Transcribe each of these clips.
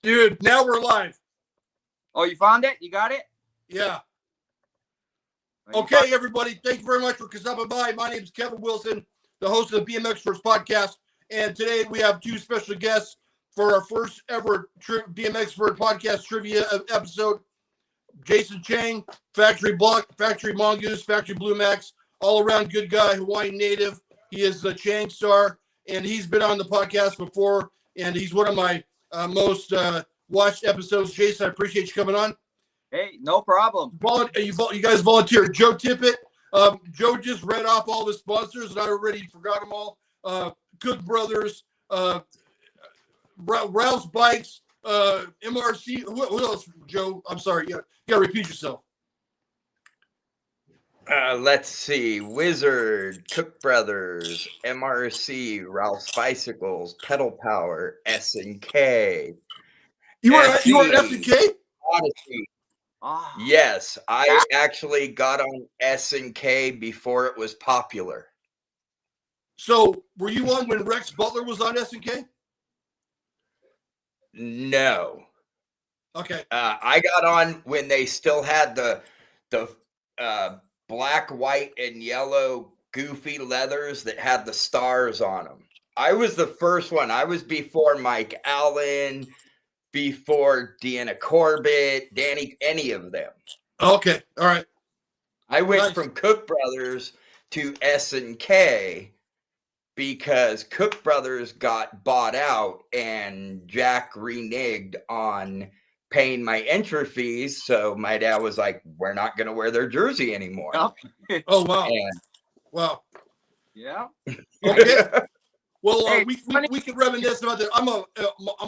Dude, now we're live. Oh, you found it? You got it? Yeah. Okay, everybody. Thank you very much for stopping by. My name is Kevin Wilson, the host of the BMXPERTS podcast. And today we have two special guests for our first ever BMXPERTS podcast trivia episode. Jason Chang, Factory Mongoose, Factory Blue Max, all-around good guy, Hawaiian native. He is the Chang star, and he's been on the podcast before, and he's one of my most watched episodes. Jason, I appreciate you coming on. Hey, no problem. You guys volunteered. Joe Tippett. Joe just read off all the sponsors, and I already forgot them all. Cook Brothers, Ralph's Bikes, MRC. Who else, Joe? I'm sorry. You got to repeat yourself. Let's see. Wizard, Cook Brothers, MRC, Ralph's Bicycles, Pedal Power, S&K. You were at S&K? Odyssey. Yes, I actually got on S&K before it was popular. So, were you on when Rex Butler was on S&K? No. Okay. I got on when they still had the black, white, and yellow goofy leathers that had the stars on them. I was the first one. I was before Mike Allen, before Deanna Corbett, Danny, any of them. Okay. All right. I went from Cook Brothers to S&K because Cook Brothers got bought out and Jack reneged on paying my entry fees. So my dad was like, we're not going to wear their jersey anymore. Oh, wow. And, yeah. Yeah. Okay. Well, Hey, we can reminisce about that.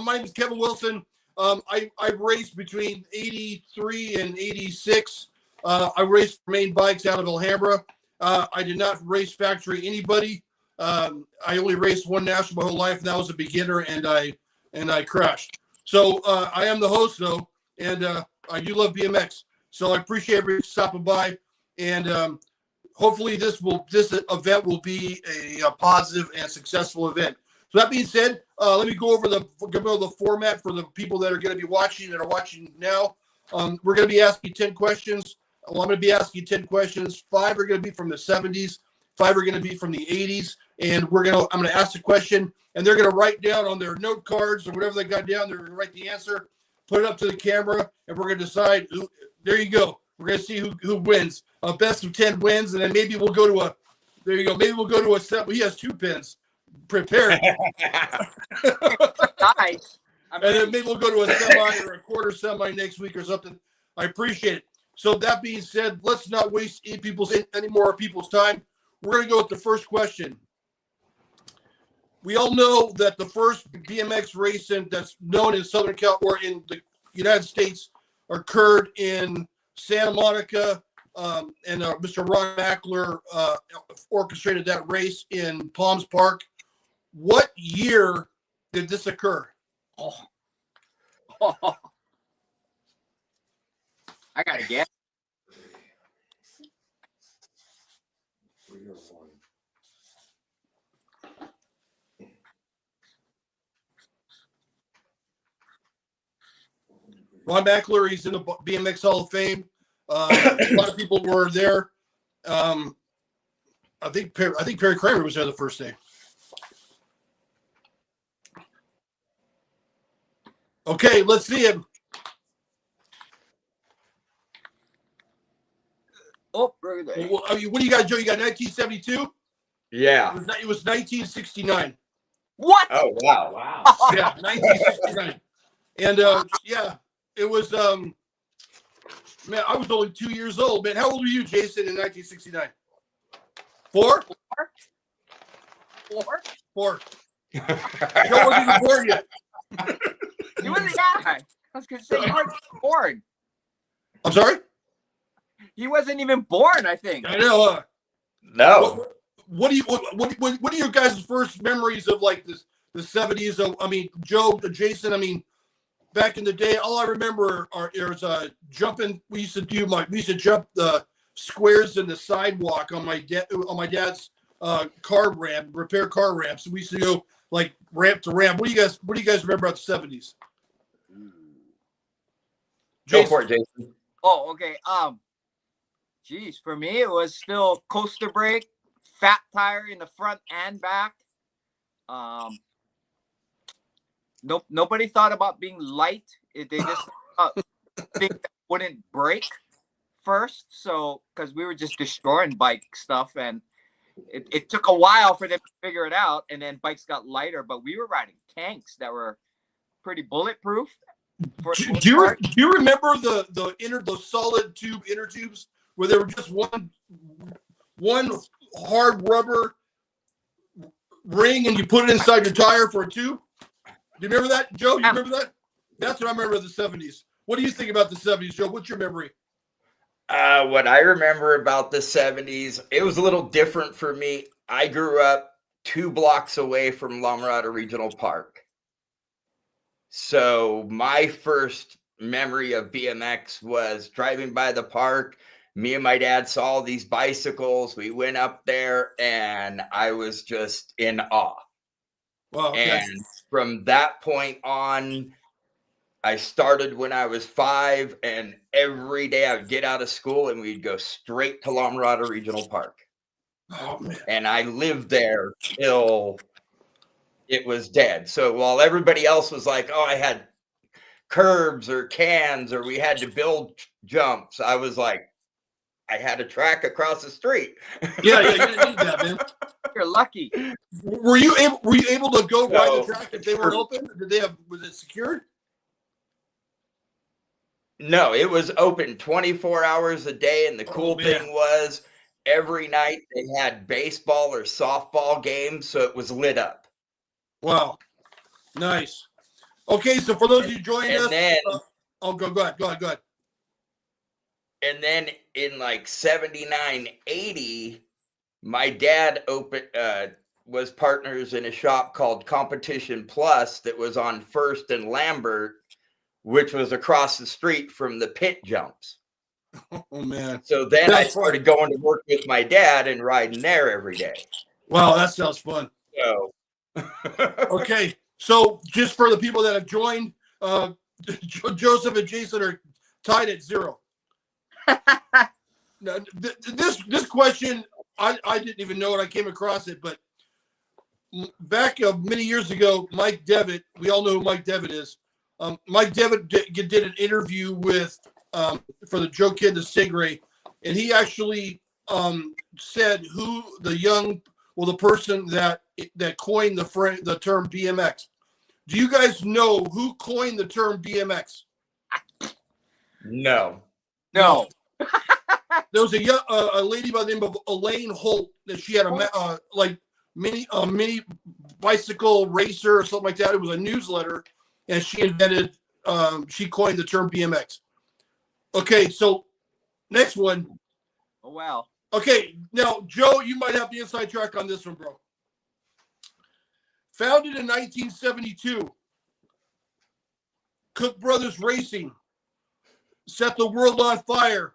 My name is Kevin Wilson. I've raced between 83 and 86. I raced for Main Bikes out of Alhambra. I did not race factory anybody. I only raced one national my whole life, and that was a beginner, and I crashed. So I am the host though, and I do love BMX. So I appreciate everybody stopping by, and hopefully this event will be a positive and successful event. So that being said, let me go over the format for the people that are going to be watching and are watching now. We're going to be asking 10 questions. Well, I'm going to be asking you 10 questions. 5 are going to be from the 70s. 5 are going to be from the 80s. And I'm going to ask the question, and they're going to write down on their note cards or whatever they got down. They're going to write the answer, put it up to the camera, and we're going to decide. There you go. We're going to see who wins. Best of 10 wins, and then maybe we'll go to a. There you go. Maybe we'll go to a set. He has 2 pins prepared. Nice. And then maybe we'll go to a semi or a quarter semi next week or something. I appreciate it. So that being said, let's not waste any more people's time. We're going to go with the first question. We all know that the first BMX racing that's known in Southern Cal or in the United States occurred in Santa Monica, and Mr. Ron Mackler orchestrated that race in Palms Park. What year did this occur? I got to guess. Ron Mackler, he's in the BMX Hall of Fame. A lot of people were there. I think Perry Kramer was there the first day. Okay, let's see him. Oh, right there. What do you got, Joe? You got 1972? yeah. It was 1969. What? Oh, wow. Wow. Yeah, 1969. And yeah, it was man, I was only 2 years old. Man, how old were you, Jason, in 1969? 4? 4. Joe wasn't even born yet. You were the guy. I was going to say you weren't born. I'm sorry? He wasn't even born, I think. I know. No. What are your guys' first memories of like this the 70s? I mean, Joe, Jason, I mean, back in the day, all I remember is jumping. We used to jump the squares in the sidewalk on my dad's car ramp, repair car ramps. So we used to go like ramp to ramp. What do you guys remember about the 70s? Go Jason. for it, Jason. Oh, okay. Geez, for me it was still coaster brake, fat tire in the front and back. Nobody thought about being light. They just think that wouldn't break first. So, because we were just destroying bike stuff, and it took a while for them to figure it out. And then bikes got lighter, but we were riding tanks that were pretty bulletproof. Do you remember the solid tube inner tubes where there were just one hard rubber ring and you put it inside your tire for a tube? Do you remember that, Joe? You remember that? That's what I remember of the 70s. What do you think about the 70s, Joe? What's your memory? What I remember about the 70s, it was a little different for me. I grew up 2 blocks away from La Mirada Regional Park. So my first memory of BMX was driving by the park. Me and my dad saw these bicycles. We went up there and I was just in awe. Wow, okay. And from that point on, I started when I was 5, and every day I would get out of school and we'd go straight to La Mirada Regional Park. Oh, man. And I lived there till it was dead. So while everybody else was like, oh, I had curbs or cans or we had to build jumps, I was like, I had a track across the street. Yeah, you didn't need that, man. You're lucky. Were you able to go ride the track if they weren't open? Was it secured? No, it was open 24 hours a day. And the cool thing was every night they had baseball or softball games. So it was lit up. Wow. Nice. Okay. So for those of you joining us, then, go ahead. And then in like 79, 80, my dad was partners in a shop called Competition Plus that was on First and Lambert, which was across the street from the pit jumps. Oh, man. So then I started going to work with my dad and riding there every day. Wow, that sounds fun. So, okay. So just for the people that have joined, Joseph and Jason are tied at 0. Now, this question, I didn't even know it. I came across it, but back many years ago, Mike Devitt, we all know who Mike Devitt is. Mike Devitt did an interview with for the Joe Kid, the Stingray, and he actually said who the person that coined the term BMX. Do you guys know who coined the term BMX? No. There was a lady by the name of Elaine Holt that she had a mini bicycle racer or something like that. It was a newsletter, and she coined the term BMX. Okay, so next one. Oh, wow. Okay, now Joe, you might have the inside track on this one, bro. Founded in 1972, Cook Brothers Racing set the world on fire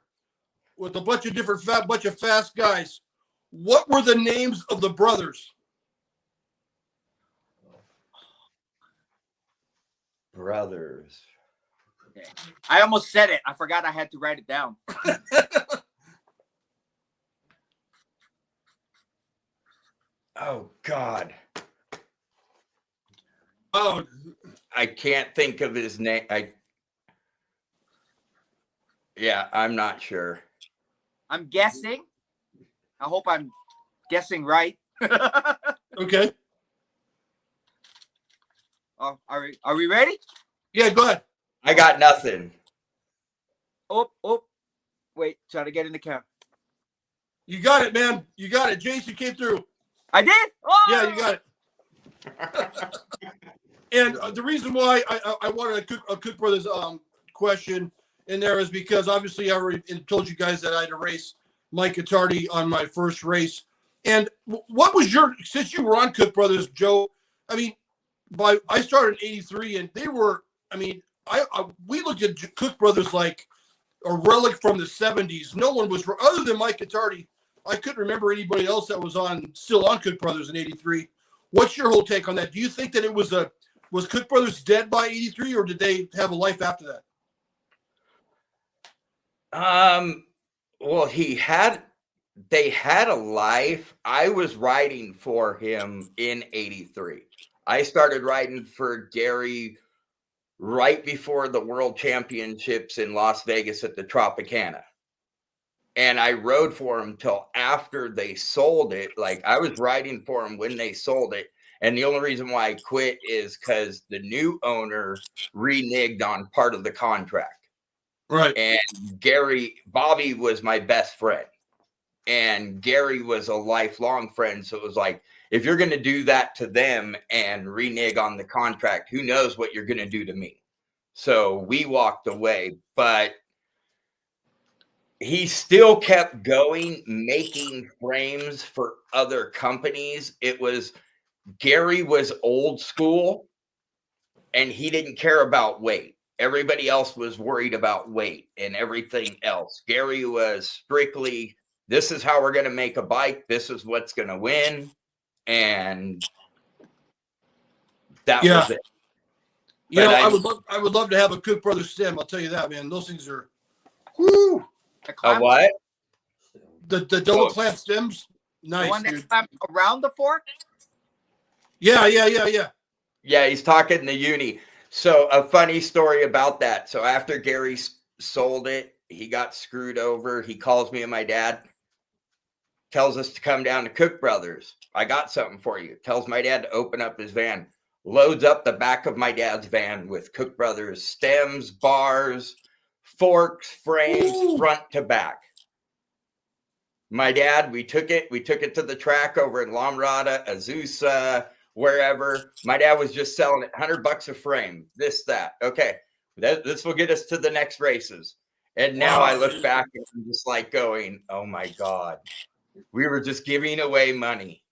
with a bunch of fast guys. What were the names of the brothers? Brothers. Okay. I almost said it. I forgot I had to write it down. Oh, God. Oh, I can't think of his name. I'm not sure. I'm guessing. I hope I'm guessing right. okay. Are we ready? Yeah, go ahead. I got nothing. Oh. Wait, try to get in the camera. You got it, man. You got it. Jason came through. I did? Oh! Yeah, you got it. And the reason why I wanted a Cook Brothers question in there is because obviously I already told you guys that I had to race Mike Attardi on my first race. And what was since you were on Cook Brothers, Joe, I mean, I started in 83 and they were, I mean, we looked at Cook Brothers like a relic from the 70s. No one was, other than Mike Attardi, I couldn't remember anybody else that was still on Cook Brothers in 83. What's your whole take on that? Do you think that was Cook Brothers dead by 83 or did they have a life after that? Well, they had a life. I was riding for him in 83. I started riding for Gary right before the World Championships in Las Vegas at the Tropicana. And I rode for him till after they sold it. Like, I was riding for him when they sold it. And the only reason why I quit is because the new owner reneged on part of the contract. Right. And Bobby was my best friend. And Gary was a lifelong friend. So it was like, if you're going to do that to them and renege on the contract, who knows what you're going to do to me? So we walked away. But he still kept going, making frames for other companies. Gary was old school, and he didn't care about weight. Everybody else was worried about weight and everything else. Gary was strictly, this is how we're going to make a bike. This is what's going to win. And that was it. You know, I would love to have a Cook Brothers stem. I'll tell you that, man. Those things are, whoo. A what? The double clamp stems. Nice, the one dude. that clamped around the fork? Yeah. Yeah, he's talking the uni. So a funny story about that. So after Gary sold it, he got screwed over. He calls me and my dad, tells us to come down to Cook Brothers. I got something for you. Tells my dad to open up his van. Loads up the back of my dad's van with Cook Brothers stems, bars, forks, frames, Ooh. front to back. My dad, we took it to the track over in La Mirada, Azusa, wherever. My dad was just selling it $100 a frame, this, that. Okay, this will get us to the next races. And now I look back and I'm just like going, oh my God, we were just giving away money.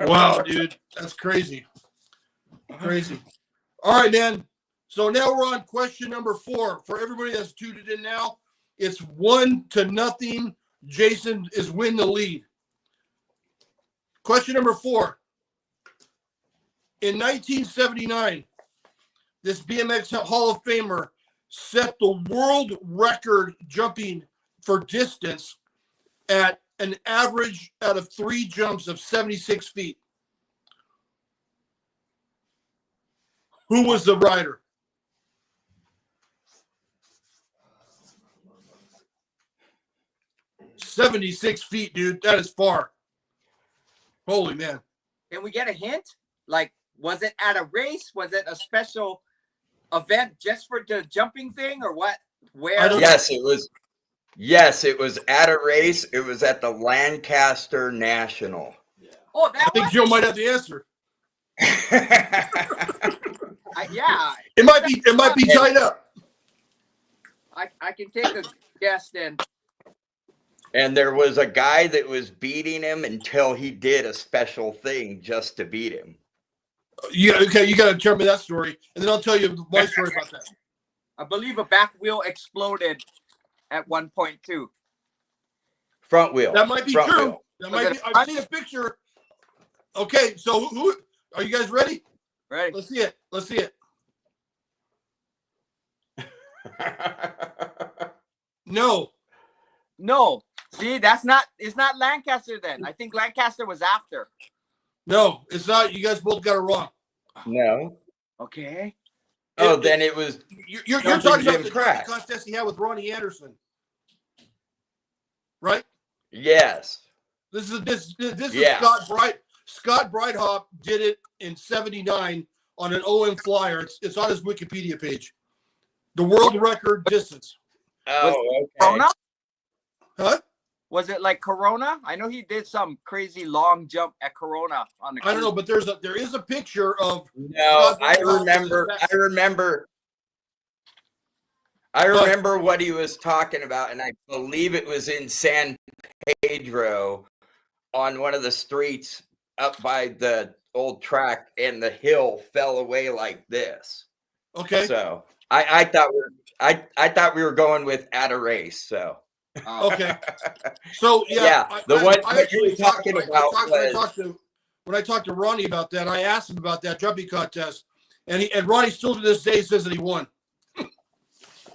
Wow, dude, that's crazy. Crazy. All right, man. So now we're on question number 4. For everybody that's tuned in now, it's 1-0. Jason is winning the lead. Question number 4. In 1979, this BMX Hall of Famer set the world record jumping for distance at an average out of 3 jumps of 76 feet. Who was the rider? "76 feet, dude. That is far. Holy man. Can we get a hint? Like, was it at a race? Was it a special event just for the jumping thing, or what? Where? Yes, it was. Yes, it was at a race. It was at the Lancaster National. Oh, that I think one? Joe might have the answer. Yeah. It might be tied up. I can take a guess then. And there was a guy that was beating him until he did a special thing just to beat him. Yeah, okay, you got to tell me that story, and then I'll tell you my story about that. I believe a back wheel exploded at one point too. Front wheel. That might be Front true. wheel. That might be. I've seen a picture. Okay, so who are you guys ready? Right. Let's see it. Let's see it. No. No. See, it's not Lancaster then. I think Lancaster was after. No, it's not. You guys both got it wrong. No. Okay. Oh, then it was. You're talking about the Pratt. contest he had with Ronnie Anderson, right? Yes. This is Yeah. Scott Breithaupt did it in '79 on an OM flyer. It's on his Wikipedia page. The world record distance. Oh, okay. Corona? Huh? Was it like Corona? I know he did some crazy long jump at Corona on the. I don't know, but there is a picture of. No, I remember what he was talking about, and I believe it was in San Pedro on one of the streets up by the old track, and the hill fell away like this. Okay. So I thought we were going with at a race. So Okay. So yeah, what you were talking about when I talked to Ronnie about that, I asked him about that jumping contest, and Ronnie still to this day says that he won.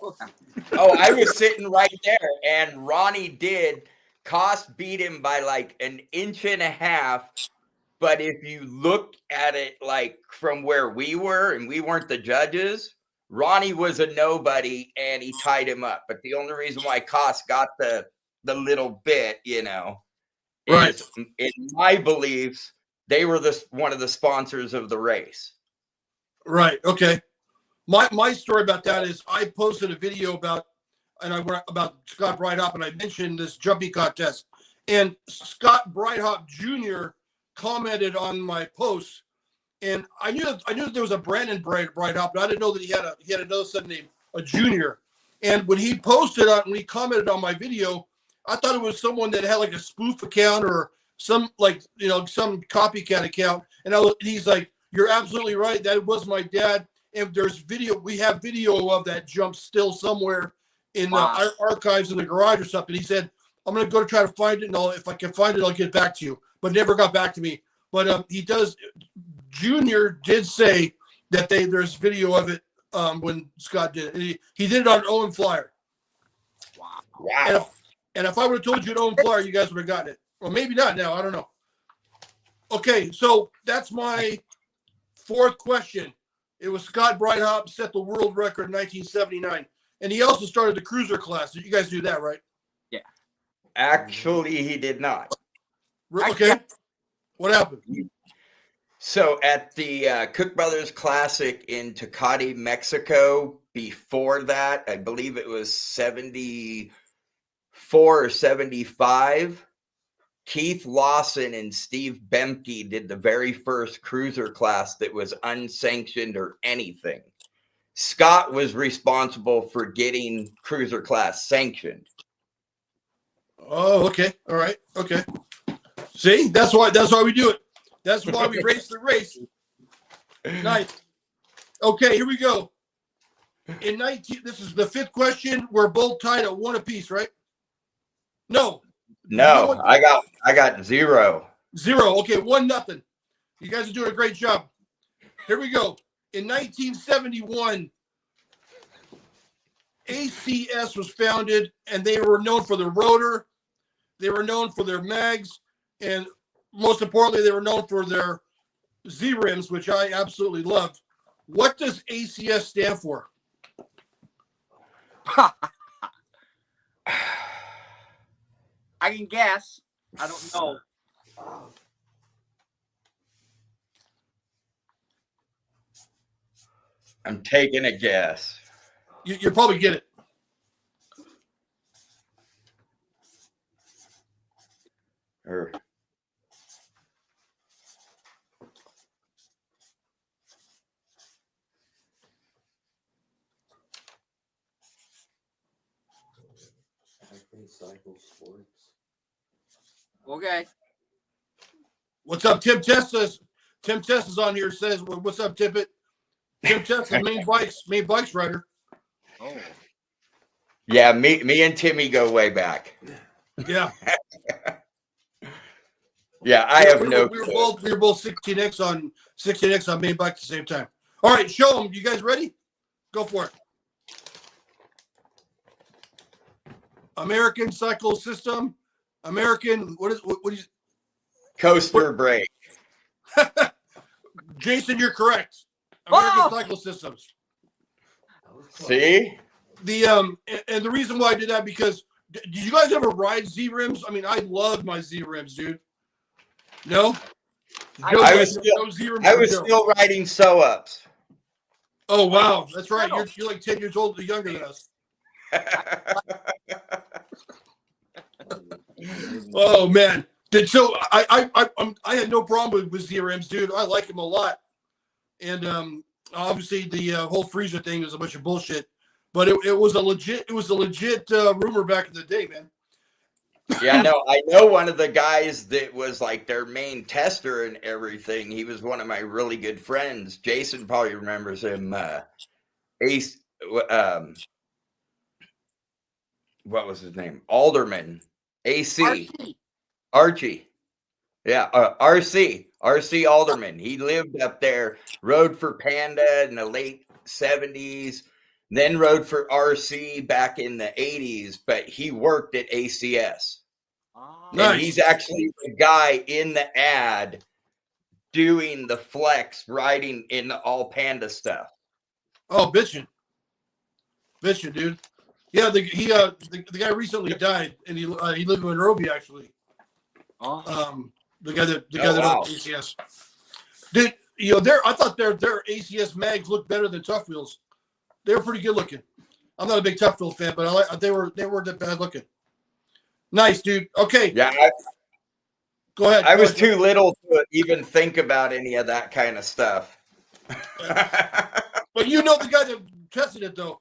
Oh, I was sitting right there, and Ronnie did. Cost beat him by like an inch and a half. But if you look at it like from where we were, and we weren't the judges, Ronnie was a nobody, and he tied him up. But the only reason why Cost got the little bit, Right. is in my beliefs, they were one of the sponsors of the race. Right. Okay. My story about that is I posted a video about Scott Breithaupt, and I mentioned this jumping contest, and Scott Breithaupt Jr. commented on my post, and I knew that there was a Brandon Breithaupt, but I didn't know that he had another son named a Junior. And when he commented on my video, I thought it was someone that had like a spoof account or some some copycat account, and he's like, "You're absolutely right. That was my dad." And we have video of that jump still somewhere in the archives in the garage or something. He said, "I'm going to go try to find it, and if I can find it, I'll get back to you." But never got back to me. But Junior did say that there's video of it when Scott did it. He did it on Owen Flyer. Wow. And if I would have told you an Owen Flyer, you guys would have gotten it. Or maybe not now. I don't know. Okay, so that's my fourth question. It was Scott Breithaupt set the world record in 1979. And he also started the cruiser class. Did you guys do that, right? Yeah. Actually, he did not. Okay. What happened? So at the Cook Brothers Classic in Tecate, Mexico, before that, I believe it was 74 or 75, Keith Lawson and Steve Bemke did the very first cruiser class that was unsanctioned or anything. Scott was responsible for getting cruiser class sanctioned. Oh, okay. All right. Okay. See, that's why we do it. That's why we race the race. Nice. Okay, here we go. This is the fifth question. We're both tied at one apiece, right? No, I got 0. 0. Okay, 1-0. You guys are doing a great job. Here we go. In 1971, ACS was founded, and they were known for their rotor. They were known for their mags, and most importantly, they were known for their Z-rims, which I absolutely loved. What does ACS stand for? I can guess. I don't know. I'm taking a guess. You'll probably get it. Okay. What's up, Tim Tessa's? Tim Tessa's on here. Says, "What's up, Tippett?" Tim Tessa, main bikes rider. Oh. Yeah, me and Timmy go way back. Yeah. Yeah, I have no. We were both 16X on main bike at the same time. All right, show them. You guys ready? Go for it. American Cycle System. American. What is? Coaster brake. Jason, you're correct. American Cycle Systems. See? And the reason why I did that because did you guys ever ride Z-rims? I mean, I love my Z-rims, dude. No? I was still riding sew-ups. Oh wow, that's right. You're like 10 years old, younger than us. Oh man. So I had no problem with Z-rims, dude. I like them a lot. And obviously the whole freezer thing was a bunch of bullshit. But it was a legit rumor back in the day, man. Yeah, no, I know one of the guys that was like their main tester and everything. He was one of my really good friends. Jason probably remembers him. Ace, what was his name? Alderman. AC. Archie. Yeah, RC Alderman. He lived up there, rode for Panda in the late 70s. then rode for RC back in the 80s, but he worked at ACS. Oh. And Nice. he's actually the guy in the ad doing the flex, riding in the all panda stuff. Oh, bitchin', dude. Yeah, the guy recently died, and he lived in Monrovia actually. Oh. The guy that wow. owned ACS. Dude, I thought their ACS mags looked better than Tough Wheels. They were pretty good looking. I'm not a big Tough Wheel fan, but they weren't that bad looking. Nice, dude. Okay. Yeah, Go ahead. I was too little to even think about any of that kind of stuff. But you know the guy that tested it though.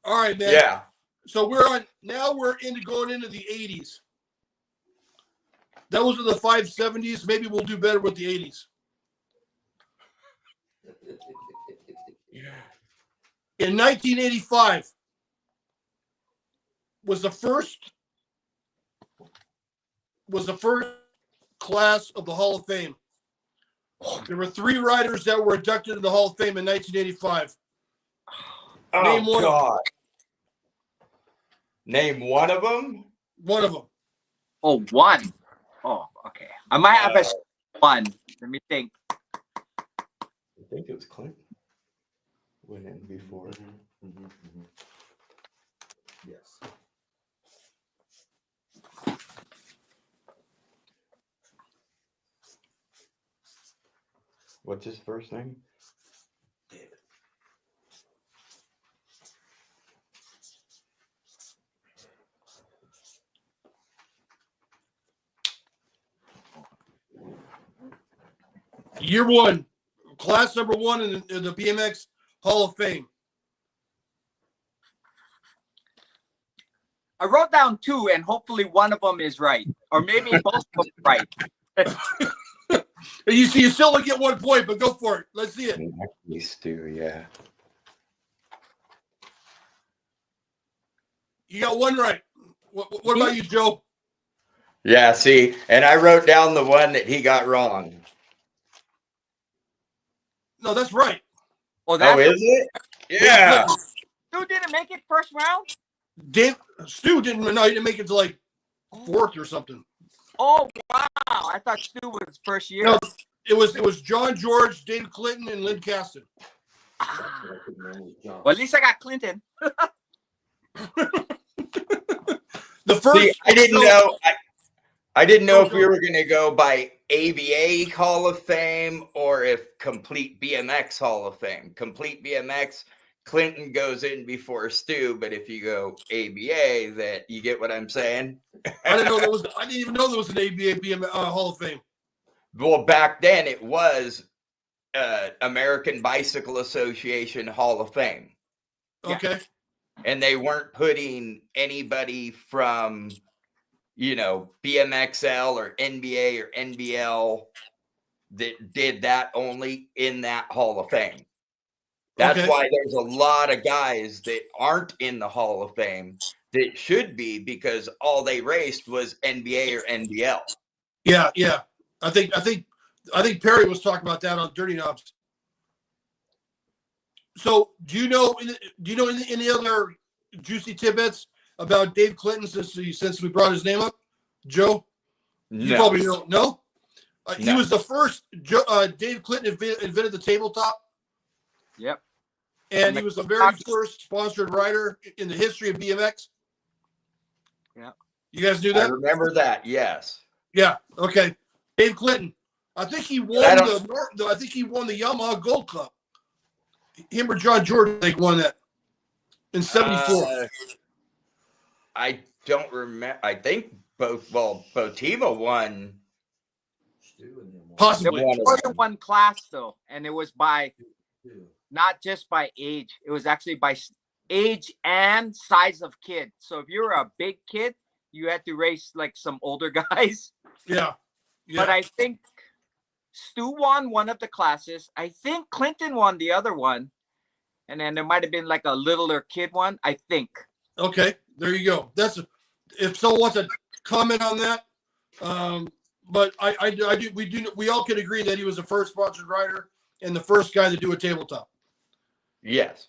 All right, man. Yeah. So we're going into the 80s. Those are the 570s. Maybe we'll do better with the 80s. In 1985 was the first class of the Hall of Fame. There were 3 riders that were inducted into the Hall of Fame in 1985. Oh, Name one. God. Name one of them? One of them. Oh, one. Oh, okay. I might have a one. Let me think. I think it was Clinton. Went in before. Yes. What's his first name? David. Year one, class number 1 in the BMX Hall of Fame. I wrote down 2, and hopefully one of them is right, or maybe both of them right. You see, you still only get 1 point, but go for it. Let's see it. These two, yeah. You got 1 right. What about you, Joe? Yeah, see, and I wrote down the one that he got wrong. No, that's right. Oh, that's is it? Yeah. Stu didn't make it first round. Stu didn't. No, he didn't make it to like 4th or something. Oh wow! I thought Stu was first year. No, it was John George, Dave Clinton, and Lynn Caston. Well, at least I got Clinton. The first. See, I didn't know. I didn't know if we were going to go by ABA Hall of Fame or if Complete BMX Hall of Fame. Complete BMX, Clinton goes in before Stu, but if you go ABA, that you get what I'm saying. I didn't even know there was an ABA BMX Hall of Fame. Well, back then it was American Bicycle Association Hall of Fame. Okay. And they weren't putting anybody from, BMXL or NBA or NBL that did that only in that Hall of Fame. That's why there's a lot of guys that aren't in the Hall of Fame that should be, because all they raced was NBA or NBL. Yeah. I think Perry was talking about that on Dirty Knobs. So, do you know any other juicy tidbits about Dave Clinton since we brought his name up, Joe? You probably don't know. He was the first. Dave Clinton invented the tabletop. Yep. And he was the very first sponsored rider in the history of BMX. Yeah. You guys knew that? I remember that. Yes. Yeah. Okay. Dave Clinton. I think he won I think he won the Yamaha Gold Cup. Him or John Jordan, I think, won that in '74. I don't remember. I think both. Well, Botiva won. Possibly. There was more than one class though, and it was by not just by age. It was actually by age and size of kid. So if you were a big kid, you had to race like some older guys. Yeah. But I think Stu won one of the classes. I think Clinton won the other one. And then there might have been like a littler kid one, I think. Okay, there you go. That's if someone wants to comment on that. But I do. We all can agree that he was the first sponsored rider and the first guy to do a tabletop. Yes.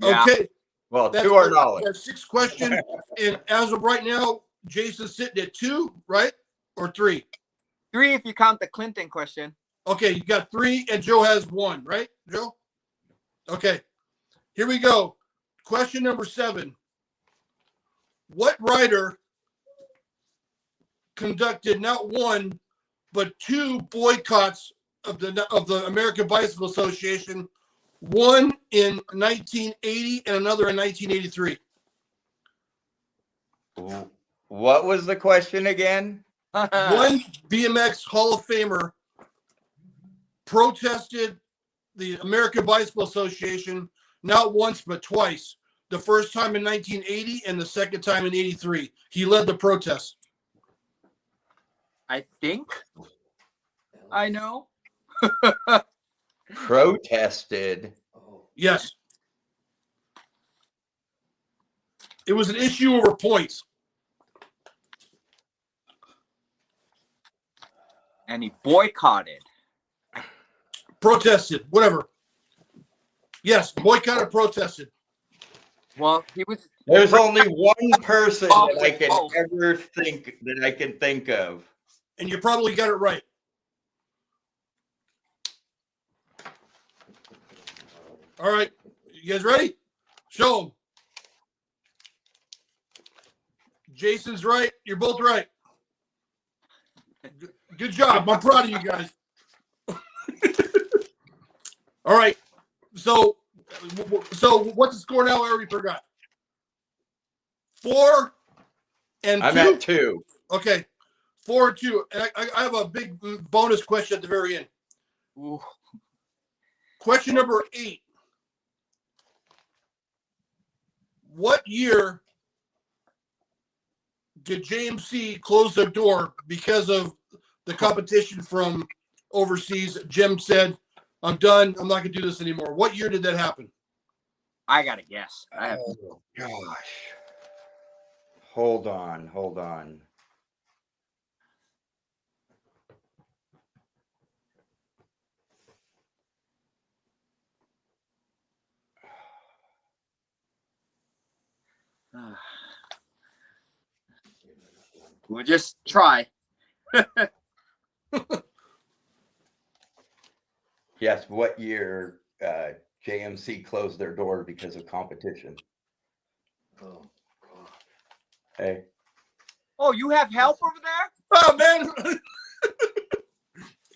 Yeah. Okay. Well, That's to our knowledge. That's 6 questions. And as of right now, Jason's sitting at 2, right? Or 3? 3 if you count the Clinton question. Okay, you got 3 and Joe has 1, right, Joe? Okay. Here we go. Question number 7. What rider conducted not 1 but 2 boycotts of the American Bicycle Association, one in 1980 and another in 1983? What was the question again? One BMX Hall of Famer protested the American Bicycle Association not once but twice. The first time in 1980 and the second time in 83. He led the protest. I think I know. Protested. Yes. It was an issue over points. And he boycotted. Protested, whatever. Yes, boycotted, protested. Well, he was. There's only one person that I can Oh. ever think that I can think of. And you probably got it right. All right. You guys ready? Show them. Jason's right. You're both right. Good job. I'm proud of you guys. All right. So what's the score now? I already forgot. 4 and 2. I'm at 2. Okay. 4 and 2. And I have a big bonus question at the very end. Ooh. Question number 8. What year did JMC close their door because of the competition from overseas? Jim said, I'm done. I'm not going to do this anymore. What year did that happen? I gotta guess. I have. Oh, gosh. Hold on. We'll just try. Yes, what year JMC closed their door because of competition? Oh, Hey. Oh, you have help over there? Oh, man.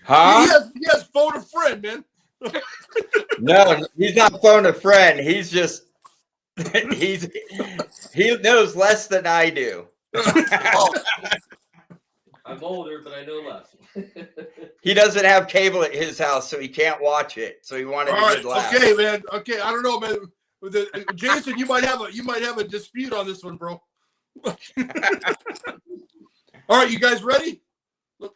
Huh? He has phone a friend, man. No, he's not phone a friend. He's just he knows less than I do. Oh, I'm older, but I know less. He doesn't have cable at his house, so he can't watch it. So he wanted All a right. good laugh. Okay, man. Okay. I don't know, man. Jason, you might have a dispute on this one, bro. All right, you guys ready?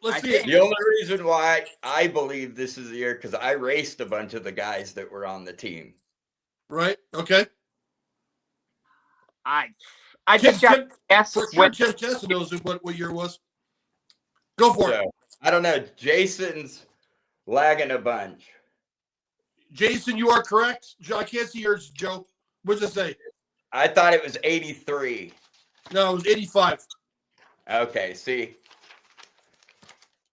Let's see it. The only reason why I believe this is the year because I raced a bunch of the guys that were on the team. Right. Okay. I just got to guess For sure, when. Tim Tessa knows what year it was. Go for it. So I don't know. Jason's lagging a bunch. Jason, you are correct. I can't see yours, Joe. What does it say? I thought it was 83. No, it was 85. Okay, see.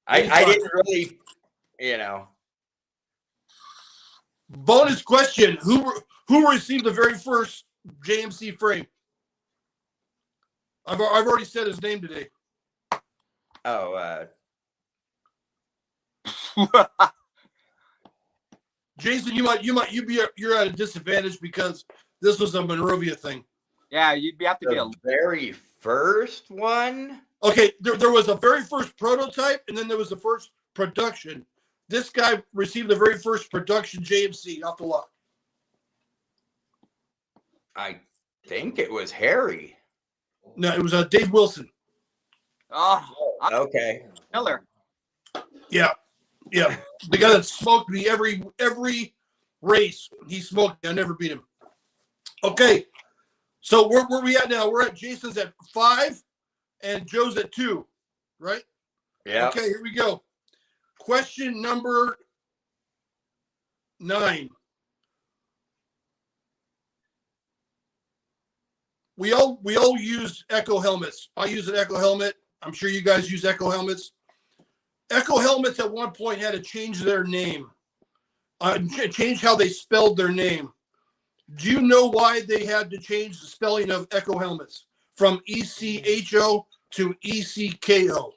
I didn't really, Bonus question: Who received the very first JMC frame? I've already said his name today. Oh, Jason, you're at a disadvantage because this was a Monrovia thing. Yeah, you'd have to be a. the very first one? Okay, there was a very first prototype, and then there was the first production. This guy received the very first production JMC off the lot. I think it was Harry. No, it was Dave Wilson. Oh, Okay. Miller. Yeah, the guy that smoked me every race. He smoked me. I never beat him. Okay, so where we at now? We're at Jason's at 5, and Joe's at 2, right? Yeah. Okay, here we go. Question number 9. we all use Echo helmets. I use an Echo helmet. I'm sure you guys use Echo helmets. Echo helmets at one point had to change their name, change how they spelled their name. Do you know why they had to change the spelling of Echo helmets from ECHO to ECKO?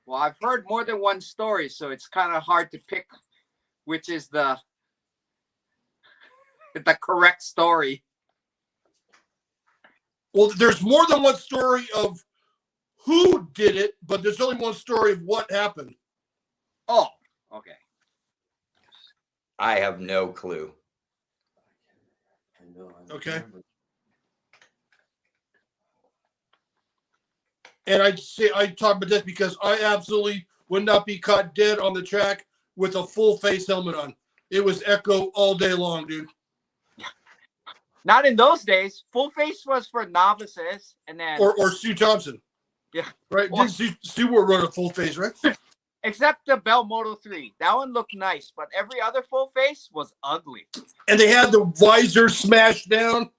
Well, I've heard more than one story, so it's kind of hard to pick which is the correct story. Well, there's more than one story of who did it, but there's only one story of what happened. Oh, okay. I have no clue. I know. Okay. Remember. And I talk about this because I absolutely would not be caught dead on the track with a full face helmet on. It was Echo all day long, dude. Not in those days. Full face was for novices, and then Or Stu Thompson. Yeah. Right. Or- Didn't Stu wore run a full face, right? except the Bell Moto 3. That one looked nice, but every other full face was ugly. And they had the visor smashed down.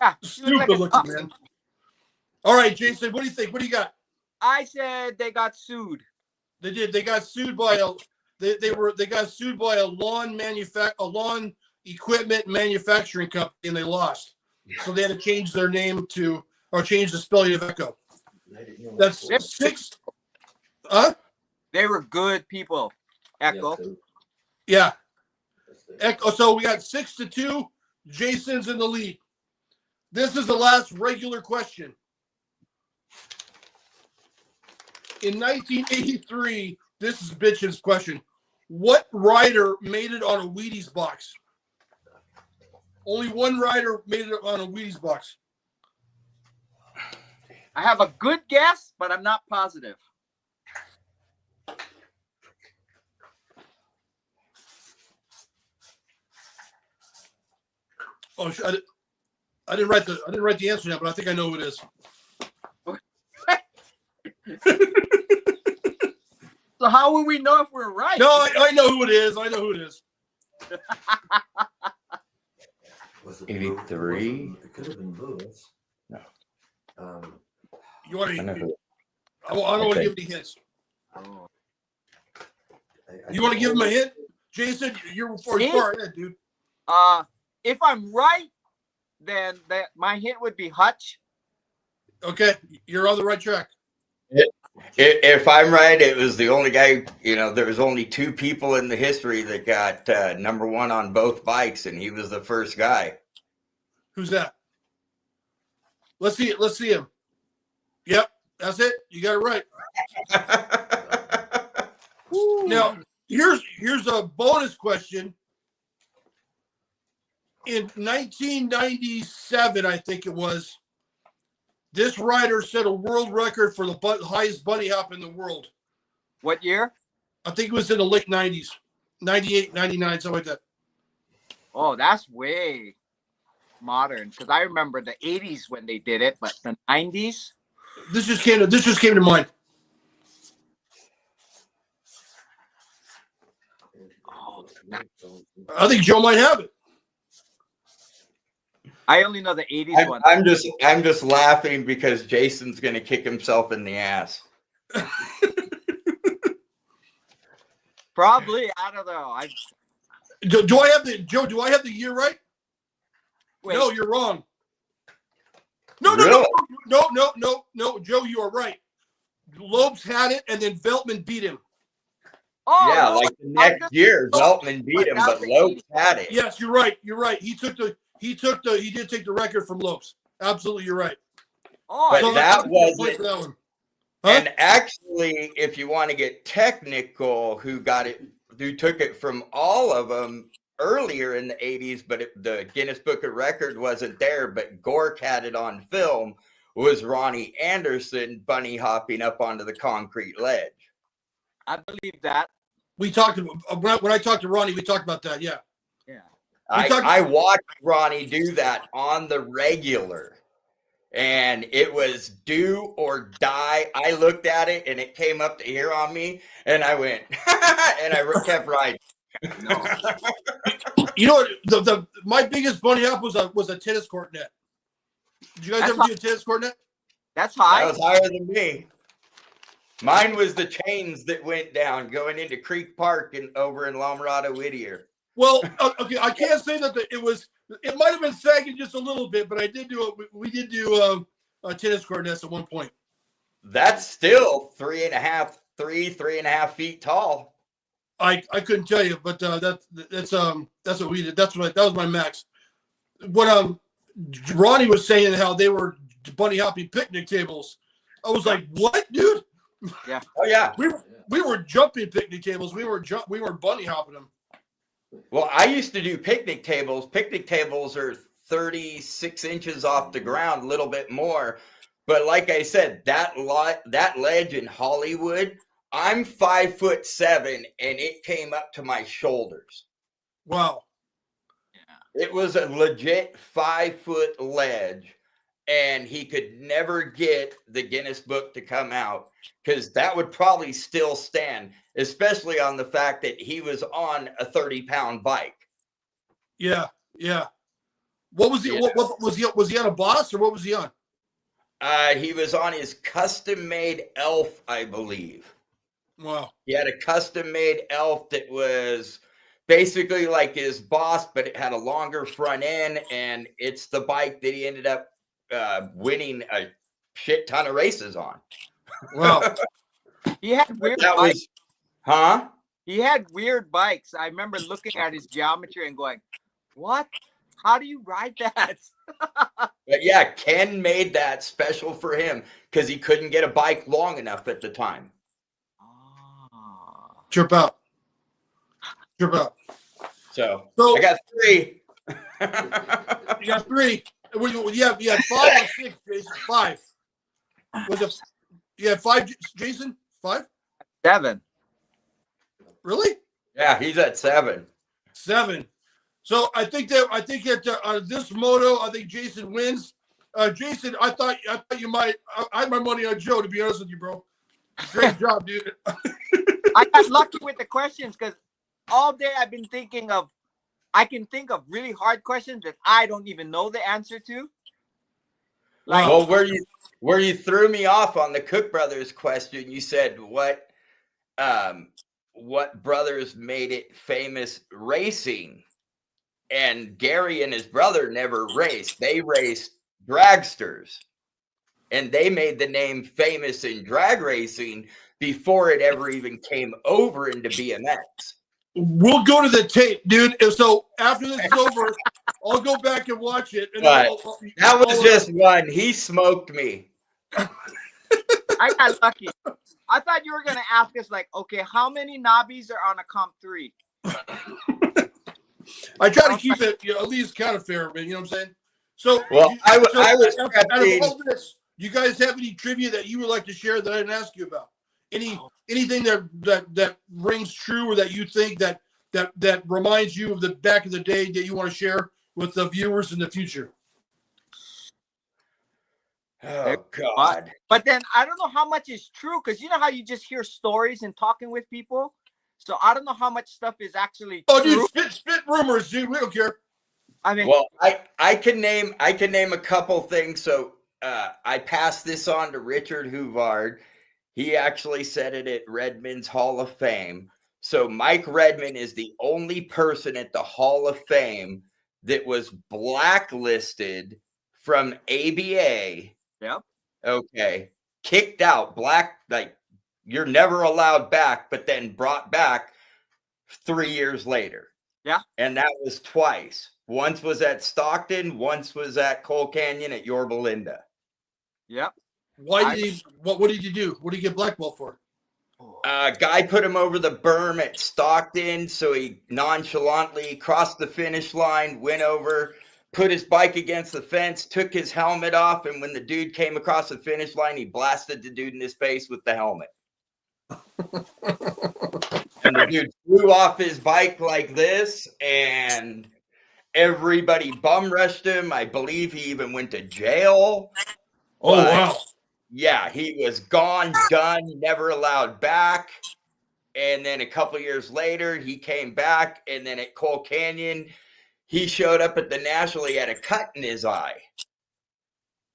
Yeah, she looked like Stupid a looking, duck. man. All right, Jason, what do you think? What do you got? I said they got sued. They did. They got sued by they got sued by a lawn equipment manufacturing company, and they lost. So they had to change their name change the spelling of Echo. I didn't know. That's 6. Huh? They were good people. Echo. Yeah. That's it. Echo. So we got 6-2. Jason's in the lead. This is the last regular question. In 1983, this is Bitch's question. What rider made it on a Wheaties box? Only one rider made it on a Wheaties box. I have a good guess, but I'm not positive. Oh, I didn't write the answer down, but I think I know who it is. So how will we know if we're right? No, I know who it is. I know who it is. Was it 83? Lewis? It could have been Lewis. No. You want I know to? who- I don't want to Okay. give any hints. Oh. You want to give him a hint, Jason? You're far ahead, dude. If I'm right, then my hint would be Hutch. Okay, you're on the right track. If I'm right, it was the only guy, there was only 2 people in the history that got #1 on both bikes, and he was the first guy. Who's that? Let's see it. Let's see him. Yep, that's it. You got it right. Now, here's a bonus question. In 1997, I think it was, this rider set a world record for the highest bunny hop in the world. What year? I think it was in the late 90s, 98, 99, something like that. Oh, that's way modern. Because I remember the 80s when they did it, but the 90s? This just came to mind. Oh, I think Joe might have it. I only know the 80s one. I'm just laughing because Jason's gonna kick himself in the ass. Probably. I don't know. Do I have the year right? Wait. No, you're wrong. No, Really? no, Joe, you are right. Lopes had it, and then Veltman beat him. Oh, Yeah, no, like the next year, Veltman beat him, but Lopes had it. Yes, you're right. You're right. He did take the record from Lopes. Absolutely, you're right. Oh, But I that didn't- wasn't- for that one. Huh? And actually, if you want to get technical, who took it from all of them earlier in the 80s, but the Guinness Book of Record wasn't there, but Gork had it on film, was Ronnie Anderson bunny hopping up onto the concrete ledge. I believe that. We talked when I talked to Ronnie. We talked about that. Yeah. Yeah. I watched Ronnie do that on the regular, and it was do or die. I looked at it, and it came up to here on me, and I went, and I kept riding. No. You know what? My biggest bunny hop was a tennis court net. Did you guys That's ever do a tennis court net? That's high. That was higher than me. Mine was the chains that went down going into Creek Park and over in La Mirada, Whittier. Well, okay, I can't say that it was. It might have been sagging just a little bit, but I did do it. We did do a tennis court nets at one point. That's still 3.5 feet tall. I couldn't tell you, but that's what we did. That was my max. What Ronnie was saying how they were bunny hopping picnic tables. I was like, what, dude? Yeah. Oh yeah. We were jumping picnic tables. We were bunny hopping them. Well, I used to do picnic tables. Picnic tables are 36 inches off the ground, a little bit more. But like I said, that ledge in Hollywood, I'm 5'7", and it came up to my shoulders. Wow. It was a legit 5-foot ledge, and he could never get the Guinness Book to come out because that would probably still stand, especially on the fact that he was on a 30-pound bike. Yeah, yeah. What was he? Yeah. What was he? Was he on a Boss or what was he on? He was on his custom-made Elf, I believe. Wow. He had a custom-made Elf that was basically like his Boss, but it had a longer front end, and it's the bike that he ended up winning a shit ton of races on. Wow. He had weird That bikes. was, He had weird bikes. I remember looking at his geometry and going, "What? How do you ride that?" But yeah, Ken made that special for him because he couldn't get a bike long enough at the time. Oh. Trip out. So So I got 3. you got 3. You had 5 or 6, Jason. 5. Was it? You had 5, Jason. 5. 7. Really? Yeah, he's at 7. 7. So I think that this moto, I think Jason wins. Jason, I thought you might. I had my money on Joe, to be honest with you, bro. Great job, dude. I got lucky with the questions because all day I've been thinking of. I can think of really hard questions that I don't even know the answer to. Like, Well, where you threw me off on the Cook brothers question, you said what brothers made it famous racing, and Gary and his brother never raced. They raced dragsters, and they made the name famous in drag racing before it ever even came over into BMX. We'll go to the tape, dude. And so after this is over, I'll go back and watch it. And But that was just one. He smoked me. I got lucky. I thought you were gonna ask us like, okay, how many knobbies are on a comp 3? I try to keep it at least kind of fair, man. You know what I'm saying? So, Well, I was out of prepping. all this, you guys have any trivia that you would like to share that I didn't ask you about? Anything that rings true, or that you think that reminds you of the back of the day that you want to share with the viewers in the future? Oh God! But then I don't know how much is true because you know how you just hear stories and talking with people. So I don't know how much stuff is actually Oh, true. dude, spit rumors, dude. We don't care. I mean, Well, I can name a couple things. So I passed this on to Richard Huvard. He actually said it at Redmond's Hall of Fame. So Mike Redmond is the only person at the Hall of Fame that was blacklisted from ABA. Yep. Okay. Kicked out, like you're never allowed back, but then brought back 3 years later. Yeah. And that was twice. Once was at Stockton, once was at Cole Canyon at Yorba Linda. Yep. Why did he? What did you do? What did he get blackballed for? Guy put him over the berm at Stockton, so he nonchalantly crossed the finish line, went over, put his bike against the fence, took his helmet off, and when the dude came across the finish line, he blasted the dude in his face with the helmet. And the dude flew off his bike like this, and everybody bum rushed him. I believe he even went to jail. Oh, But, wow. yeah, he was gone, done, never allowed back. And then a couple years later, he came back. And then at Cole Canyon, he showed up at the National. He had a cut in his eye.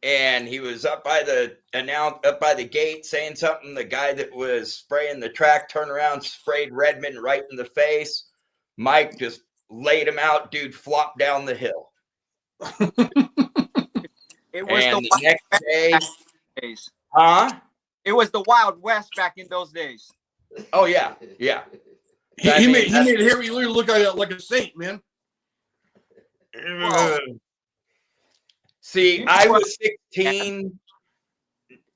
and he was up by the gate saying something. The guy that was spraying the track turned around, sprayed Redmond right in the face. Mike just laid him out. Dude flopped down the hill. It was And the the next day, days. huh? It was the Wild West back in those days. Oh yeah, yeah. He made Harry Lee look like a saint, man. Whoa. See, I was 16.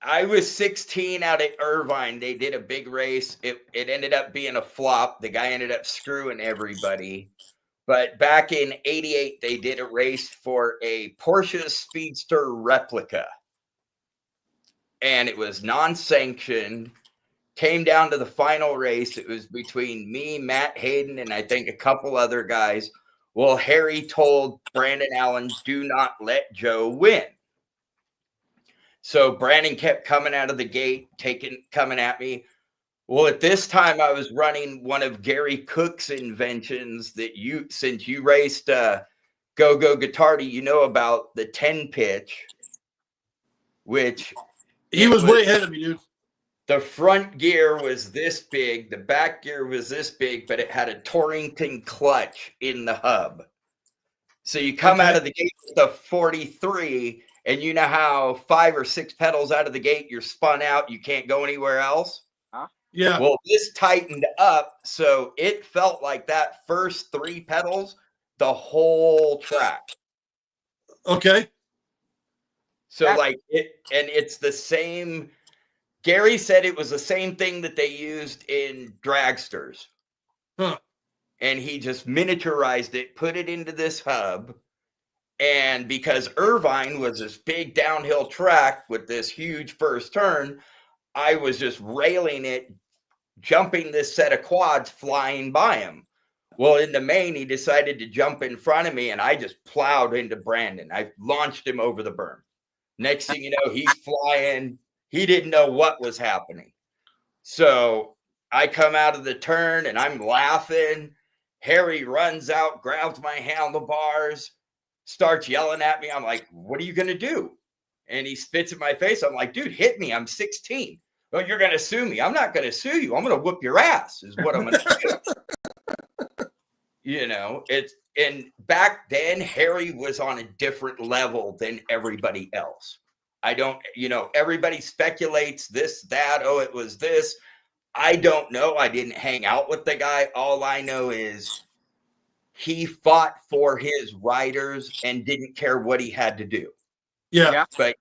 I was 16 out at Irvine. They did a big race. It ended up being a flop. The guy ended up screwing everybody. But back in '88, they did a race for a Porsche Speedster replica. And it was non-sanctioned. Came down to the final race. It was between me, Matt Hayden, and I think a couple other guys. Well, Harry told Brandon Allen, do not let Joe win. So Brandon kept coming out of the gate, coming at me. Well, at this time, I was running one of Gary Cook's inventions that since you raced Go-Go Guitardi, you know about the 10 pitch, which He was way ahead of me, dude. the front gear was this big, the back gear was this big, but it had a Torrington clutch in the hub. So you come out of the gate with the 43, and you know how 5 or 6 pedals out of the gate, you're spun out, you can't go anywhere else? Huh? Yeah. Well, this tightened up, so it felt like that first 3 pedals, the whole track. Okay. So it's the same. Gary said it was the same thing that they used in dragsters. Huh. And he just miniaturized it, put it into this hub. And because Irvine was this big downhill track with this huge first turn, I was just railing it, jumping this set of quads, flying by him. Well, in the main, he decided to jump in front of me, and I just plowed into Brandon. I launched him over the berm. Next thing you know, he's flying. He didn't know what was happening. So I come out of the turn, and I'm laughing. Harry runs out, grabs my handlebars, starts yelling at me. I'm like, what are you going to do? And he spits in my face. I'm like, dude, hit me. I'm 16. Well, you're going to sue me. I'm not going to sue you. I'm going to whoop your ass is what I'm going to do. You know, and back then, Harry was on a different level than everybody else. Everybody speculates this, that, oh, it was this. I don't know. I didn't hang out with the guy. All I know is he fought for his riders and didn't care what he had to do. Yeah. But,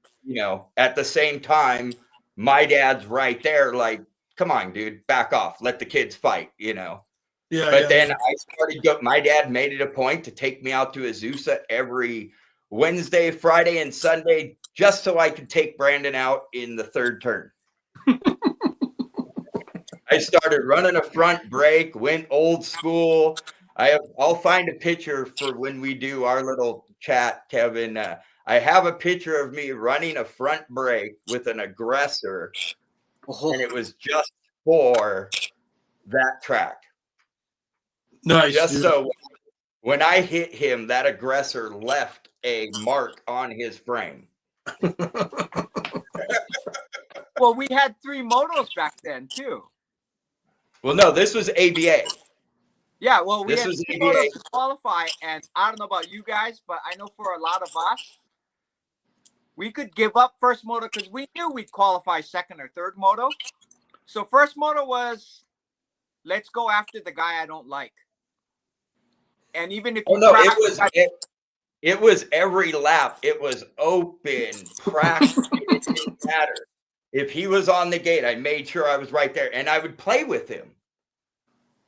at the same time, my dad's right there like, come on, dude, back off. Let the kids fight, Yeah. But then I started, my dad made it a point to take me out to Azusa every Wednesday, Friday, and Sunday just so I could take Brandon out in the third turn. I started running a front brake, went old school. I'll find a picture for when we do our little chat, Kevin. I have a picture of me running a front brake with an aggressor, and it was just for that track. Nice. Just dude. so when I hit him, that aggressor left a mark on his frame. Well, we had 3 motos back then too. Well, no, this was ABA. Yeah, well, we This had was 2 ABA. motos to qualify, and I don't know about you guys, but I know for a lot of us, we could give up first moto because we knew we'd qualify second or third moto. So first moto was, let's go after the guy I don't like. And even if you it was every lap. It was open, practice. It didn't matter. If he was on the gate, I made sure I was right there, and I would play with him.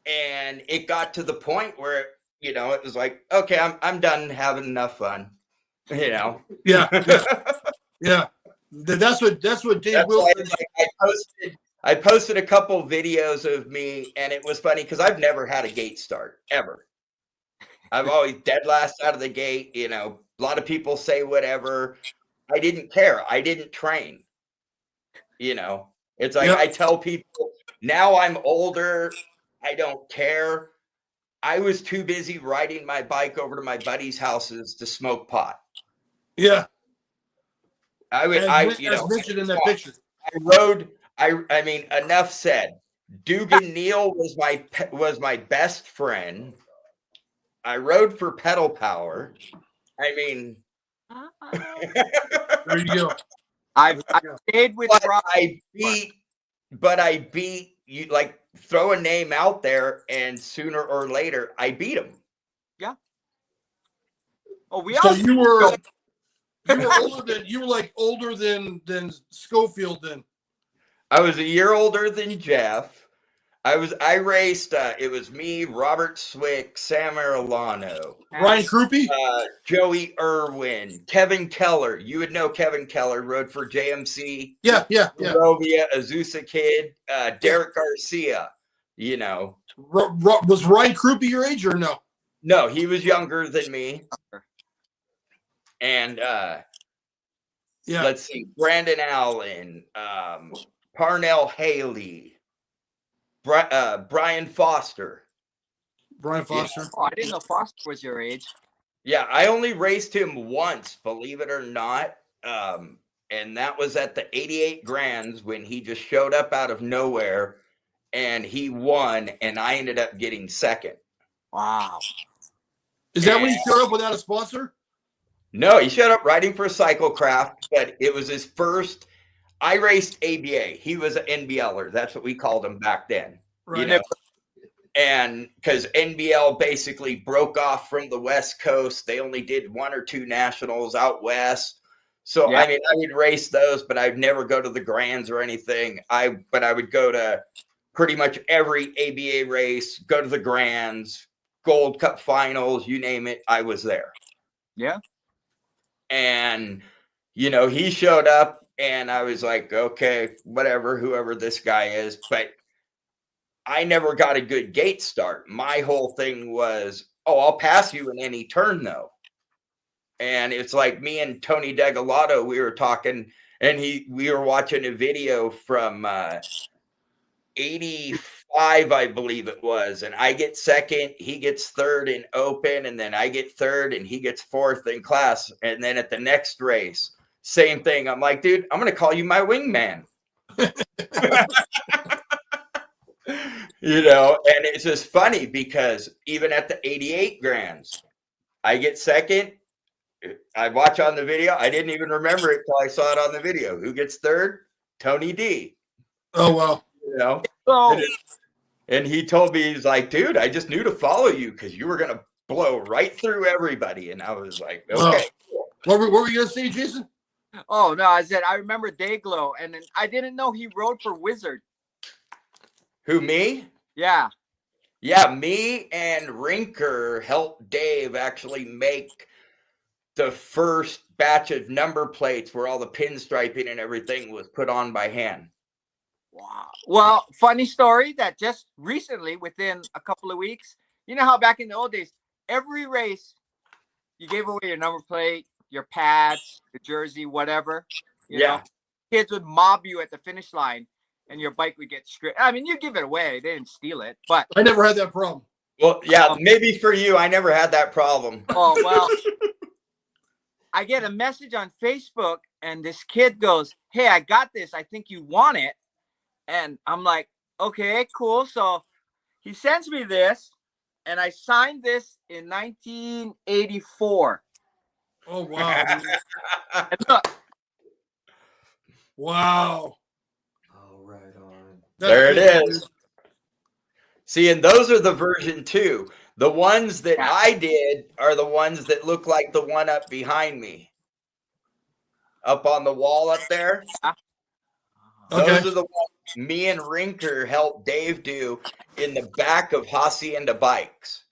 And it got to the point where, it was like, okay, I'm done having enough fun. Yeah. Yeah. That's what Dave Wilson. I posted a couple videos of me, and it was funny because I've never had a gate start ever. I've always dead last out of the gate. A lot of people say whatever. I didn't care. I didn't train. It's like I tell people now I'm older. I don't care. I was too busy riding my bike over to my buddies' houses to smoke pot. Yeah. as mentioned in that picture. I mean, enough said. Dugan Neal was my best friend. I rode for Pedal Power. I mean, There you go. I've stayed with Rob. but I beat you. Like, throw a name out there, and sooner or later, I beat him. Yeah. Oh, we So all. you were older than Schofield then. I was a year older than Jeff. I raced. It was me, Robert Swick, Sam Arellano, Ryan Krupe, Joey Irwin, Kevin Keller. You would know Kevin Keller, rode for JMC. Yeah. Rovia, Azusa Kid, Derek Garcia. You know, was Ryan Krupe your age or no? No, he was younger than me. And let's see, Brandon Allen, Parnell Haley. Brian Foster. Brian Foster. Oh, I didn't know Foster was your age. Yeah, I only raced him once, believe it or not. And that was at the 88 Grands when he just showed up out of nowhere and he won, and I ended up getting second. Wow. Is that when he showed up without a sponsor? No, he showed up riding for Cyclecraft, but it was his first. I raced ABA. He was an NBLer. That's what we called him back then. Right. You know? And because NBL basically broke off from the West Coast, they only did 1 or 2 nationals out west. So I mean, I would race those, but I'd never go to the Grands or anything. But I would go to pretty much every ABA race, go to the Grands, Gold Cup finals, you name it, I was there. Yeah. And you know, he showed up. And I was like, okay, whatever, whoever this guy is. But I never got a good gate start. My whole thing was, I'll pass you in any turn, though. And it's like me and Tony Degalotto, we were talking, and we were watching a video from 85, I believe it was. And I get second, he gets third in open, and then I get third, and he gets fourth in class. And then at the next race, same thing. I'm like, dude, I'm going to call you my wingman. You know, and it's just funny because even at the 88 Grands, I get second. I watch on the video. I didn't even remember it till I saw it on the video. Who gets third? Tony D. Oh, wow. You know? Oh. And he told me, he's like, dude, I just knew to follow you because you were going to blow right through everybody. And I was like, okay. Oh. What were you going to say, Jason? Oh, no, I said, I remember Dayglow, and then I didn't know he rode for Wizard. Who, me? Yeah. Yeah, me and Rinker helped Dave actually make the first batch of number plates where all the pinstriping and everything was put on by hand. Wow. Well, funny story that just recently, within a couple of weeks, you know how back in the old days, every race, you gave away your number plate, your pads, your jersey, whatever. You know, kids would mob you at the finish line and your bike would get stripped. I mean, you give it away. They didn't steal it, but I never had that problem. Well, yeah, maybe for you, I never had that problem. Oh, well, I get a message on Facebook and this kid goes, hey, I got this. I think you want it. And I'm like, okay, cool. So he sends me this and I signed this in 1984. Oh, wow. And look. Wow. Oh, right on. There it is. See, and those are the version 2. The ones that I did are the ones that look like the one up behind me. Up on the wall up there. Those are the ones me and Rinker helped Dave do in the back of Hacienda Bikes.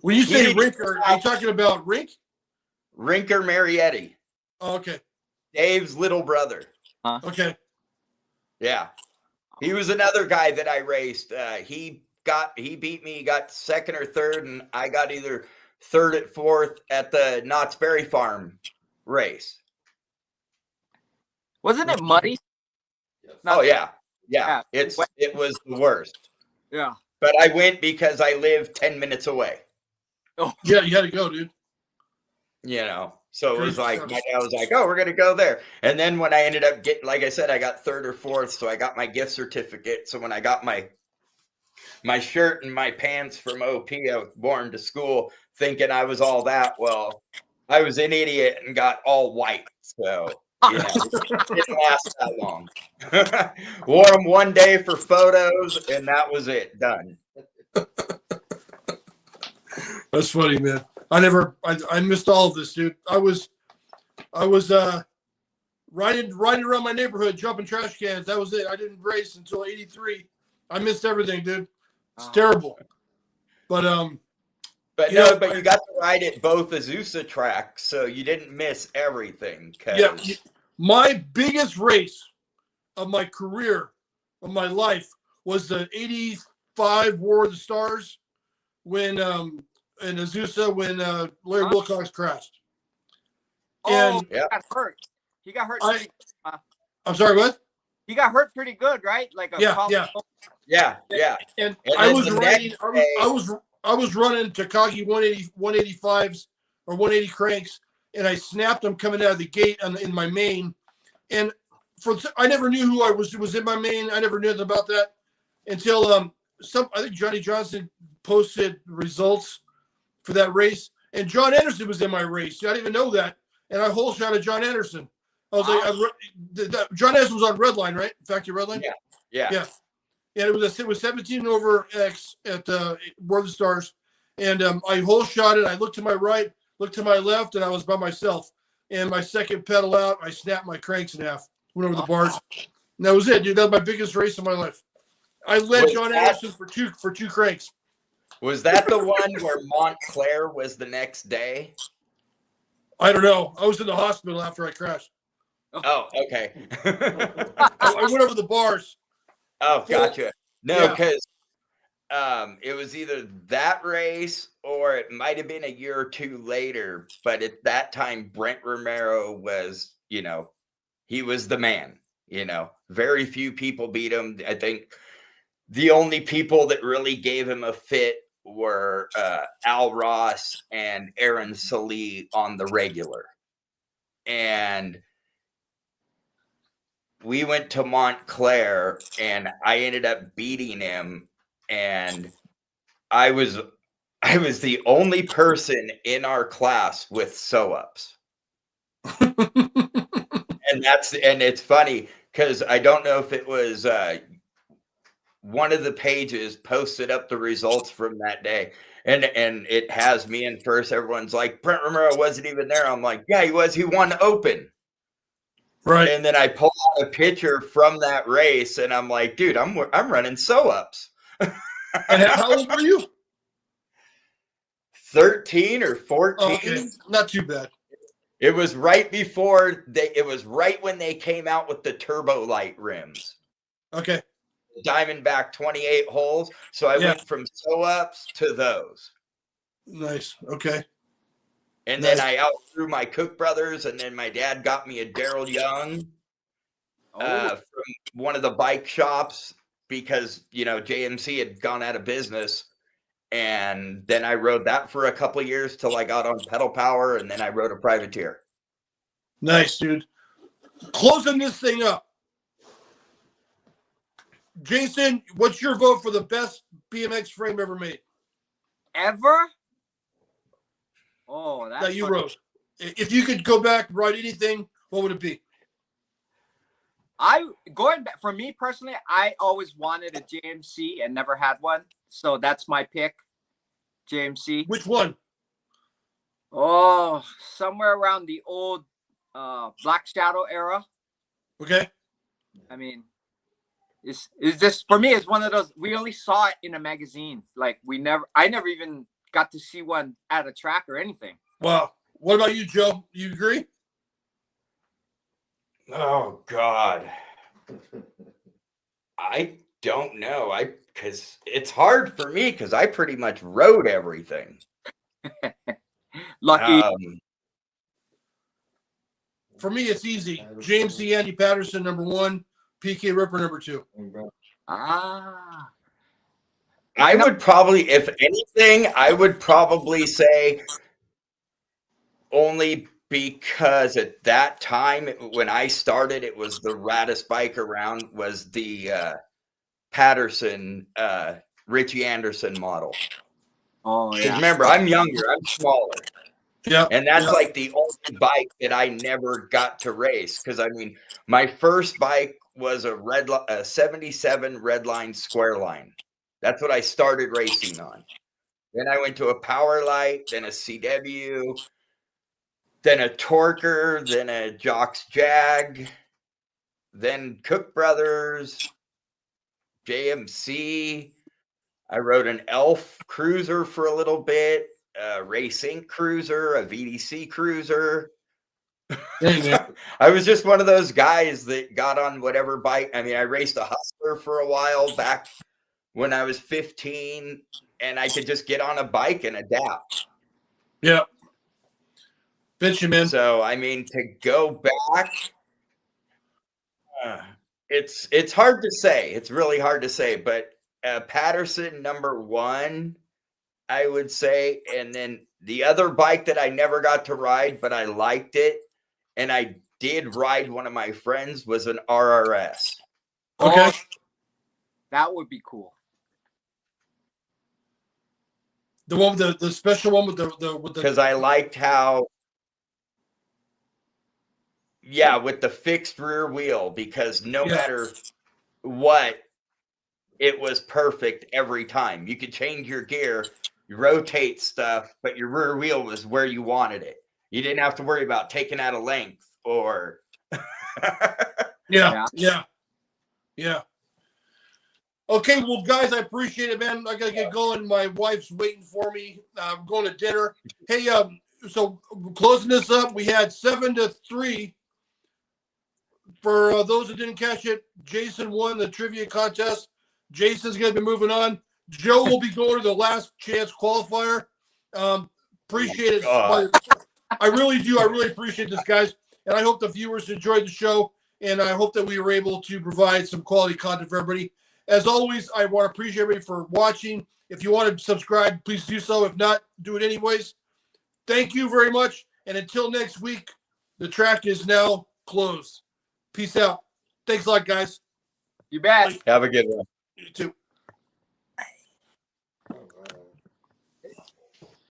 When you say Rinker, are you talking about Rink? Rinker Marietti. Oh, okay. Dave's little brother. Okay. Yeah. He was another guy that I raced. He beat me, got second or third, and I got either third or fourth at the Knott's Berry Farm race. Wasn't it muddy? Oh yeah. Yeah. It was the worst. Yeah. But I went because I live 10 minutes away. Oh yeah, you had to go, dude. you know. So it True was like, stuff. my dad was like, oh, we're going to go there. And then when I ended up getting, like I said, I got third or fourth. So I got my gift certificate. So when I got my shirt and my pants from OP, I was born to school thinking I was all that. Well, I was an idiot and got all white. So, you know, it didn't last that long. Wore them one day for photos, and that was it. Done. That's funny, man. I missed all of this, dude. I was riding around my neighborhood, jumping trash cans. That was it. I didn't race until '83. I missed everything, dude. It's terrible. But But you no, know, but you got to ride at both Azusa tracks, so you didn't miss everything. yeah, my biggest race of my career, of my life, was the '85 War of the Stars when in Azusa when Larry Wilcox crashed. Oh, And he got hurt. He got hurt. I'm sorry, what? He got hurt pretty good, right? Like a Yeah. And And I then was the riding. next day- I was running Takagi 185s or 180 cranks, and I snapped them coming out of the gate in my main. And I never knew who was in my main. I never knew anything about that until I think Johnny Johnson posted results for that race, and John Anderson was in my race. I didn't even know that, and I whole shot at John Anderson. I was like, John Anderson was on Redline, right? Factory Redline. Yeah. And it was 17 over X at War of the Stars, and I whole shot it. I looked to my right, looked to my left, and I was by myself. And my second pedal out, I snapped my cranks in half, went over the bars, and that was it, dude. That was my biggest race of my life. I led John Anderson for two cranks. Was that the one where Montclair was the next day? I don't know. I was in the hospital after I crashed. Oh, okay. I went over the bars. Oh, gotcha. No, Yeah. because it was either that race or it might have been a year or two later. But at that time, Brent Romero was, you know, he was the man. You know, very few people beat him. I think the only people that really gave him a fit were Al Ross and Aaron Salee on the regular. And we went to Montclair and I ended up beating him, and I was the only person in our class with sew-ups. And it's funny because I don't know if it was one of the pages posted up the results from that day, and it has me in first. Everyone's like, Brent Romero wasn't even there. I'm like, yeah, he was. He won open. Right. And then I pull out a picture from that race, and I'm like, dude, I'm running sew-ups. And how old were you? 13 or 14. Okay. Not too bad. It was right before it was right when they came out with the Turbo Light rims. Okay. Diamondback 28 holes. So I went from sew-ups to those. Nice. Okay. And then I outthrew my Cook brothers, and then my dad got me a Daryl Young from one of the bike shops because, you know, JMC had gone out of business. And then I rode that for a couple of years till I got on Pedal Power, and then I rode a Privateer. Nice, dude. Closing this thing up. Jason, what's your vote for the best BMX frame ever made? Ever? Oh, that's that you rode. If you could go back and ride anything, what would it be? Going back for me personally, I always wanted a JMC and never had one, so that's my pick. JMC. Which one? Oh, somewhere around the old Black Shadow era. Okay. I mean, is this for me? It's one of those we only saw it in a magazine. Like I never even got to see one at a track or anything. Wow. What about you, Joe? You agree? Oh God. I don't know. Because it's hard for me because I pretty much rode everything. Lucky. For me, it's easy. James C. Andy Patterson, number 1. PK Ripper, number 2. I would probably, if anything, I would probably say Only because at that time, when I started, it was the raddest bike around was the Patterson Richie Anderson model. Oh Because yeah. remember, I'm younger, I'm smaller. Yeah. And that's like the only bike that I never got to race. Because I mean, my first bike was a 77 Redline Square Line. That's what I started racing on. Then I went to a Power Light, then a CW, then a Torker, then a Jocks Jag, then Cook Brothers, JMC. I rode an Elf cruiser for a little bit, a Race Inc. cruiser, a VDC cruiser. Dang, man. I was just one of those guys that got on whatever bike. I mean, I raced a Hustler for a while back when I was 15, and I could just get on a bike and adapt. Yeah. Bitchy, man. So, I mean, to go back, it's hard to say. It's really hard to say, but Patterson #1, I would say. And then the other bike that I never got to ride, but I liked it, and I did ride one of my friends, was an RRS. Okay. Oh, that would be cool. The one with the special one with the Because I liked how, with the fixed rear wheel, because no matter what, it was perfect every time. You could change your gear, you rotate stuff, but your rear wheel was where you wanted it. You didn't have to worry about taking out a length or yeah. Okay, well, guys, I appreciate it, man. I gotta get going. My wife's waiting for me. I'm going to dinner. Hey, so closing this up, we had 7-3. For those that didn't catch it, Jason won the trivia contest. Jason's gonna be moving on. Joe will be going to the last chance qualifier. Appreciate it. I really do. I really appreciate this, guys. And I hope the viewers enjoyed the show. And I hope that we were able to provide some quality content for everybody. As always, I want to appreciate everybody for watching. If you want to subscribe, please do so. If not, do it anyways. Thank you very much. And until next week, the track is now closed. Peace out. Thanks a lot, guys. You bet. Have a good one. You too.